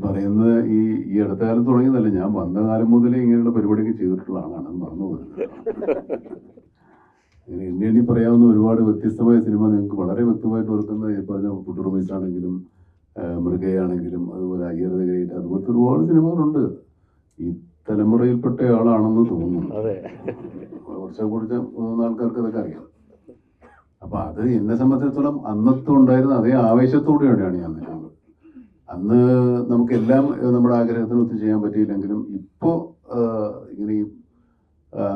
പറയുന്നത് ഈ അടുത്ത കാലം തുടങ്ങിയതല്ല, ഞാൻ വന്ന കാലം മുതലേ ഇങ്ങനെയുള്ള പരിപാടിയൊക്കെ ചെയ്തിട്ടുള്ള ആളാണ്, അത് മറന്നു പോകുന്നത്. ഇങ്ങനെ എണ്ണി പറയാവുന്ന ഒരുപാട് വ്യത്യസ്തമായ സിനിമ നിങ്ങൾക്ക് വളരെ വ്യക്തമായിട്ട് ഓർക്കുന്ന ഈ പറഞ്ഞ പുട്ടുറുമീസ് ആണെങ്കിലും മൃഗയാണെങ്കിലും അതുപോലെ അയ്യർ ദ ഗ്രേറ്റ്, അതുപോലത്തെ ഒരുപാട് സിനിമകളുണ്ട്. ഈ തലമുറയിൽപ്പെട്ട ആളാണെന്ന് തോന്നുന്നു. കുറച്ച് മൂന്ന് ആൾക്കാർക്ക് ഇതൊക്കെ അറിയാം. അപ്പൊ അത് എന്നെ സംബന്ധിച്ചിടത്തോളം അന്നത്തെ ഉണ്ടായിരുന്ന അതേ ആവേശത്തോടെയാണ് ഞാൻ നിൽക്കുന്നത്. അന്ന് നമുക്കെല്ലാം നമ്മുടെ ആഗ്രഹത്തിന് ഒത്തു ചെയ്യാൻ പറ്റിയില്ലെങ്കിലും ഇപ്പോൾ ഇങ്ങനെ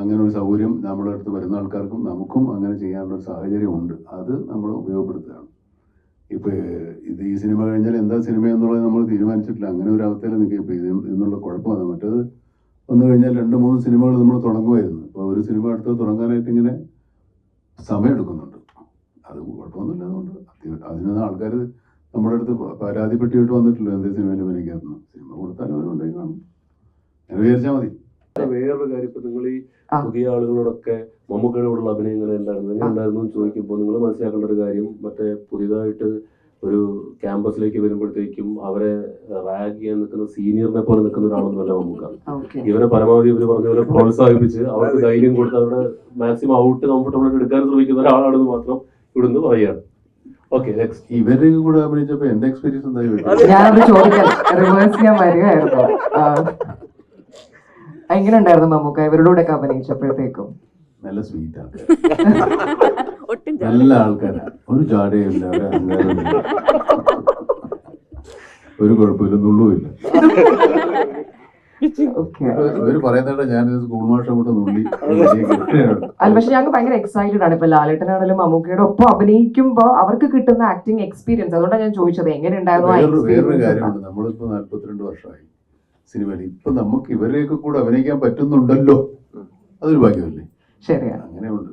അങ്ങനെ ഒരു സൗകര്യം നമ്മുടെ അടുത്ത് വരുന്ന ആൾക്കാർക്കും നമുക്കും അങ്ങനെ ചെയ്യാനുള്ള ഒരു സാഹചര്യമുണ്ട്. അത് നമ്മൾ ഉപയോഗപ്പെടുത്തുകയാണ്. ഇപ്പോൾ ഈ സിനിമ കഴിഞ്ഞാൽ എന്താ സിനിമ എന്നുള്ളത് നമ്മൾ തീരുമാനിച്ചിട്ടില്ല. അങ്ങനെ ഒരു അവസ്ഥയിൽ നിൽക്കുക. ഇപ്പോൾ ഇതിനുള്ള കുഴപ്പമാണ്. മറ്റേത് വന്നു കഴിഞ്ഞാൽ 2-3 സിനിമകൾ നമ്മൾ തുടങ്ങുമായിരുന്നു. ഇപ്പോൾ ഒരു സിനിമ അടുത്ത് തുടങ്ങാനായിട്ട് ഇങ്ങനെ സമയമെടുക്കുന്നുണ്ട്. അത് കുഴപ്പമൊന്നുമില്ല. അതുകൊണ്ട് അതിന് ആൾക്കാർ നമ്മുടെ അടുത്ത് പരാതിപ്പെട്ടിട്ട് വന്നിട്ടില്ല. എന്തേ സിനിമയിൽ അഭിനയിക്കാറുണ്ട്, സിനിമ കൊടുത്താലും അവരുണ്ടെങ്കിൽ കാണും, അങ്ങനെ വിചാരിച്ചാൽ മതി. വേറൊരു കാര്യം, ഇപ്പൊ നിങ്ങൾ ഈ പുതിയ ആളുകളോടൊക്കെ മമ്മൂക്കയോടുള്ള അഭിനയങ്ങൾ എങ്ങനെയുണ്ടായിരുന്നു ചോദിക്കുമ്പോൾ നിങ്ങൾ മനസ്സിലാക്കേണ്ട ഒരു കാര്യം, മറ്റേ പുതിയതായിട്ട് ഒരു ക്യാമ്പസിലേക്ക് വരുമ്പോഴത്തേക്കും അവരെ റാഗ് ചെയ്യാൻ നിൽക്കുന്ന സീനിയറിനെ പോലെ നിൽക്കുന്ന ഒരാളൊന്നുമല്ല മമ്മൂക്ക. ഇവരെ പരമാവധി ഇവർ പറഞ്ഞ പോലെ പ്രോത്സാഹിപ്പിച്ച് അവർക്ക് ധൈര്യം കൊടുത്ത് അവരുടെ മാക്സിമം ഔട്ട് കംഫർട്ടബിൾ ആയിട്ട് എടുക്കാൻ ശ്രമിക്കുന്ന ഒരാളാണെന്ന് മാത്രം ഇവിടുന്ന് പറയുകയാണ്. Okay, next. ഇവരുടെ കൂടെ അഭിനയിച്ചപ്പോ എന്റെ എക്സ്പീരിയൻസ് എന്തായാലും ഞാനത് ചോദിക്കാൻ റിവേഴ്സ് ചെയ്യാൻ വരികയായിരുന്നു. എങ്ങനെ ഉണ്ടായിരുന്നു മമ്മൂക്ക ഇവരുടെ കൂടെ ഒക്കെ അഭിനയിച്ചപ്പോഴത്തേക്കും? നല്ല സ്വീറ്റ് ആൾക്കാർ, നല്ല ആൾക്കാരാണ്. ഒരു ചാടയില്ല, ഒരു കുഴപ്പമില്ല, നുള്ളുമില്ല. ഇവര് പറയുന്നത് ഞാൻ സ്കൂൾ മാഷ കൂടെ നുള്ളി. അല്ല, പക്ഷെ ഞങ്ങൾക്ക് ഭയങ്കര എക്സൈറ്റഡ് ആണ്. ഇപ്പൊ ലാലേട്ടനാണെങ്കിലും മമ്മൂക്കയുടെ ഒപ്പം അഭിനയിക്കുമ്പോ അവർക്ക് കിട്ടുന്ന ആക്ടിങ് എക്സ്പീരിയൻസ്, അതുകൊണ്ടാണ് ഞാൻ ചോദിച്ചത് എങ്ങനെ ഉണ്ടായിരുന്നു. വേറൊരു കാര്യമുണ്ട്, നമ്മളിപ്പോ 42 വർഷമായി സിനിമയിൽ. ഇപ്പൊ നമുക്ക് ഇവരെയൊക്കെ കൂടെ അഭിനയിക്കാൻ പറ്റുന്നുണ്ടല്ലോ, അതൊരു ഭാഗ്യമല്ലേ? ശരിയാണ്, അങ്ങനെയുണ്ട്.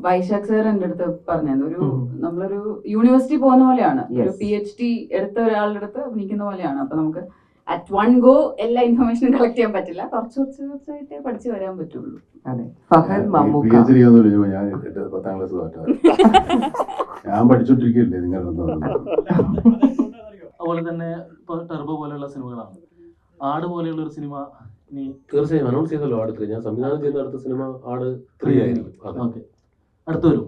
വൈശാഖ് സാർ എന്റെ അടുത്ത് പറഞ്ഞു, നമ്മളൊരു യൂണിവേഴ്സിറ്റി പോകുന്ന പോലെയാണ്, ഒരു PhD എടുത്ത ഒരാളുടെ അടുത്ത് അഭിനയിക്കുന്ന പോലെയാണ്. അപ്പൊ നമുക്ക് അറ്റ് വൺ ഗോ എല്ലാ ഇൻഫർമേഷനും കളക്ട് ചെയ്യാൻ പറ്റില്ല, കുറച്ചായിട്ടേ പഠിച്ചു വരാൻ പറ്റുള്ളൂ. ഞാൻ 10ാം ക്ലാസ് തോറ്റാ, ഞാൻ പഠിച്ചോണ്ടിരിക്കല്ലേ നിങ്ങൾ. അതുപോലെ തന്നെ ഇപ്പൊ ടെർബോ പോലെയുള്ള സിനിമകളാണ്, ആട് പോലെയുള്ള ഒരു സിനിമ ഇനി തീർച്ചയായും അനൗൺസ് ചെയ്തല്ലോ. അടുത്ത് ഞാൻ സംവിധാനം ചെയ്ത അടുത്ത സിനിമ ആട് 3 ആയിരിക്കും. ഓക്കെ, അടുത്ത് വരും.